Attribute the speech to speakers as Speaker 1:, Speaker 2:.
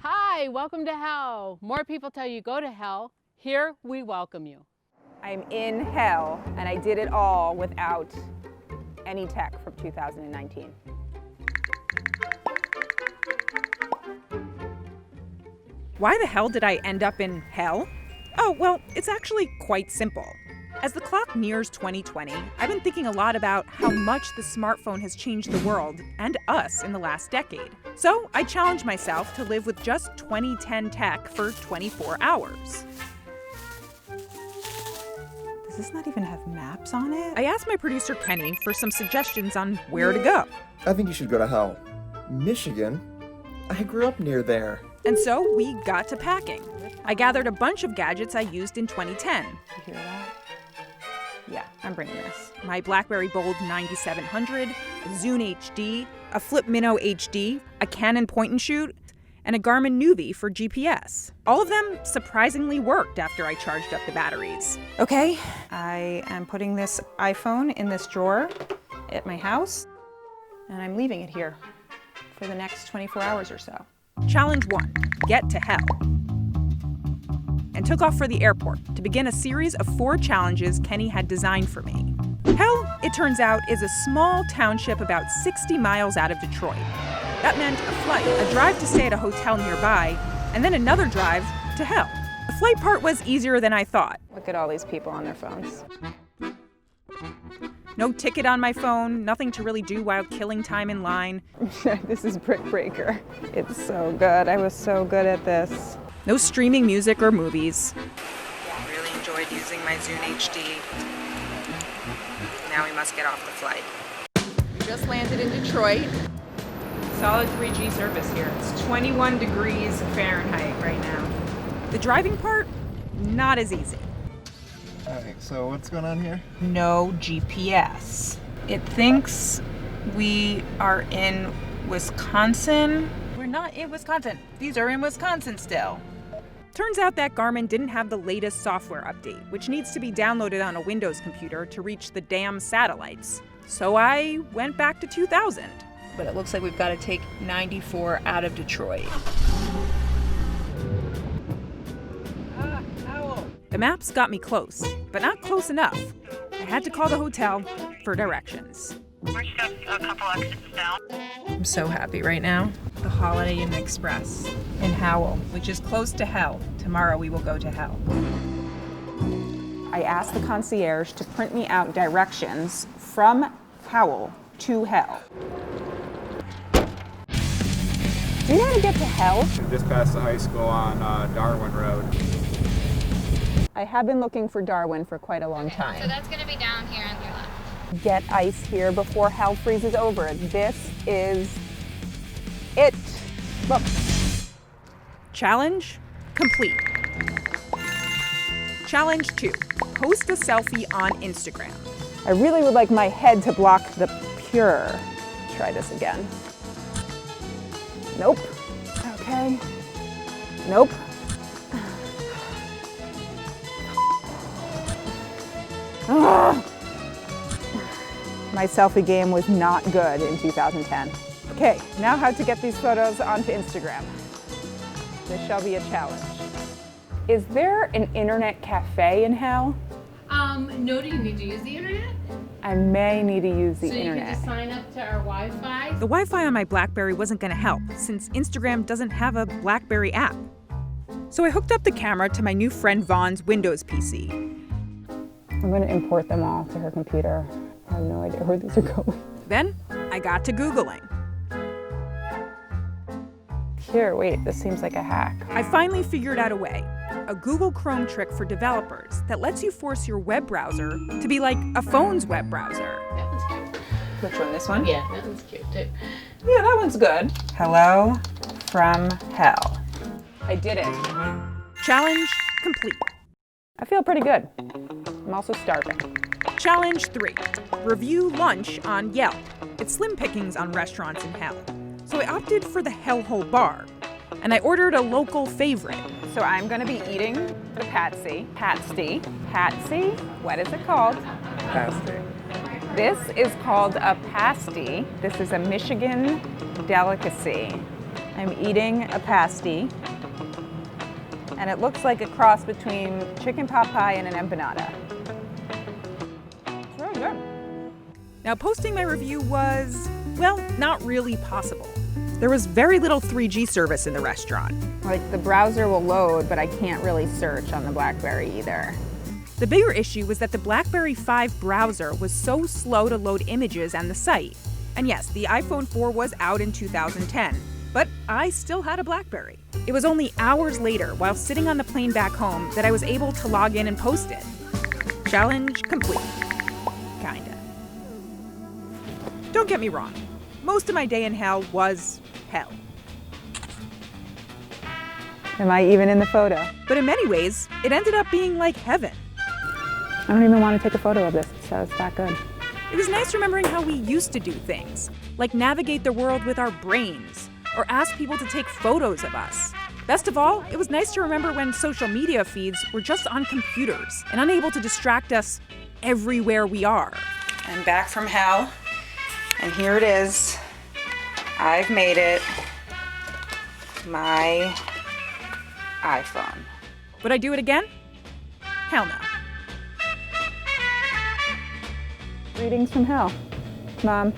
Speaker 1: Hi, welcome to hell. More people tell you go to hell. Here we welcome you.
Speaker 2: I'm in hell, and I did it all without any tech from 2019.
Speaker 3: Why the hell did I end up in hell? Oh, well, it's actually quite simple. As the clock nears 2020, I've been thinking a lot about how much the smartphone has changed the world and us in the last decade. So I challenged myself to live with just 2010 tech for 24 hours.
Speaker 2: Does this not even have maps on it?
Speaker 3: I asked my producer Kenny for some suggestions on where to go.
Speaker 4: I think you should go to hell. Michigan? I grew up near there.
Speaker 3: And so we got to packing. I gathered a bunch of gadgets I used in 2010.
Speaker 2: You hear that? Yeah, I'm bringing this.
Speaker 3: My BlackBerry Bold 9700, a Zune HD, a Flip Minnow HD, a Canon point and shoot, and a Garmin Nuvi for GPS. All of them surprisingly worked after I charged up the batteries.
Speaker 2: Okay, I am putting this iPhone in this drawer at my house, and I'm leaving it here for the next 24 hours or so.
Speaker 3: Challenge 1, get to hell. And took off for the airport to begin a series of 4 challenges Kenny had designed for me. Hell, it turns out, is a small township about 60 miles out of Detroit. That meant a flight, a drive to stay at a hotel nearby, and then another drive to hell. The flight part was easier than I thought.
Speaker 2: Look at all these people on their phones.
Speaker 3: No ticket on my phone, nothing to really do while killing time in line.
Speaker 2: This is Brick Breaker. It's so good. I was so good at this.
Speaker 3: No streaming music or movies. Really enjoyed using my Zune HD. Now we must get off the flight.
Speaker 2: We just landed in Detroit.
Speaker 3: Solid 3G service here. It's 21 degrees Fahrenheit right now. The driving part, not as easy.
Speaker 4: All right, so what's going on here?
Speaker 3: No GPS. It thinks we are in Wisconsin. We're not in Wisconsin. These are in Wisconsin still. Turns out that Garmin didn't have the latest software update, which needs to be downloaded on a Windows computer to reach the damn satellites. So I went back to 2000.
Speaker 5: But it looks like we've got to take 94 out of Detroit.
Speaker 3: The maps got me close, but not close enough. I had to call the hotel for directions.
Speaker 6: We're just a couple exits down.
Speaker 5: I'm so happy right now.
Speaker 3: The Holiday Inn Express in Howell, which is close to hell. Tomorrow we will go to hell.
Speaker 2: I asked the concierge to print me out directions from Howell to hell. Do you know how to get to hell?
Speaker 7: Just past the high school on Darwin Road.
Speaker 2: I have been looking for Darwin for quite a long time.
Speaker 8: So that's going to be down here on your left.
Speaker 2: Get ice here before hell freezes over. This is it. Look.
Speaker 3: Challenge complete. Challenge 2, post a selfie on Instagram.
Speaker 2: I really would like my head to block the pure. Try this again. Nope. Okay. Nope. Ugh. My selfie game was not good in 2010. Okay, now how to get these photos onto Instagram. This shall be a challenge. Is there an internet cafe in hell?
Speaker 1: No, do you need to use the internet?
Speaker 2: I may need to use the
Speaker 1: So you can
Speaker 2: internet.
Speaker 1: just sign up to our Wi-Fi.
Speaker 3: The Wi-Fi on my BlackBerry wasn't going to help, since Instagram doesn't have a BlackBerry app. So I hooked up the camera to my new friend Vaughn's Windows PC.
Speaker 2: I'm going to import them all to her computer. I have no idea where these are going.
Speaker 3: Then I got to Googling.
Speaker 2: Here, wait, this seems like a hack.
Speaker 3: I finally figured out a way, a Google Chrome trick for developers that lets you force your web browser to be like a phone's web browser.
Speaker 1: That one's cute.
Speaker 2: Which one, this one?
Speaker 1: Yeah, that one's cute too.
Speaker 2: Yeah, that one's good. Hello from hell. I did it.
Speaker 3: Challenge complete.
Speaker 2: I feel pretty good. I'm also starving.
Speaker 3: Challenge 3, review lunch on Yelp. It's slim pickings on restaurants in hell. So I opted for the Hellhole Bar, and I ordered a local favorite.
Speaker 2: So I'm going to be eating the Patsy. Patsy. What is it called?
Speaker 4: Pasty.
Speaker 2: This is called a pasty. This is a Michigan delicacy. I'm eating a pasty, and it looks like a cross between chicken pot pie and an empanada. It's really good.
Speaker 3: Now, posting my review was, well, not really possible. There was very little 3G service in the restaurant.
Speaker 2: Like, the browser will load, but I can't really search on the BlackBerry either.
Speaker 3: The bigger issue was that the BlackBerry 5 browser was so slow to load images and the site. And yes, the iPhone 4 was out in 2010, but I still had a BlackBerry. It was only hours later, while sitting on the plane back home, that I was able to log in and post it. Challenge complete. Kinda. Don't get me wrong. Most of my day in hell was hell.
Speaker 2: Am I even in the photo?
Speaker 3: But in many ways, it ended up being like heaven.
Speaker 2: I don't even want to take a photo of this, so it's that good.
Speaker 3: It was nice remembering how we used to do things, like navigate the world with our brains, or ask people to take photos of us. Best of all, it was nice to remember when social media feeds were just on computers and unable to distract us everywhere we are.
Speaker 2: I'm back from hell, and here it is. I've made it. My iPhone.
Speaker 3: Would I do it again? Hell no.
Speaker 2: Greetings from hell, Mom.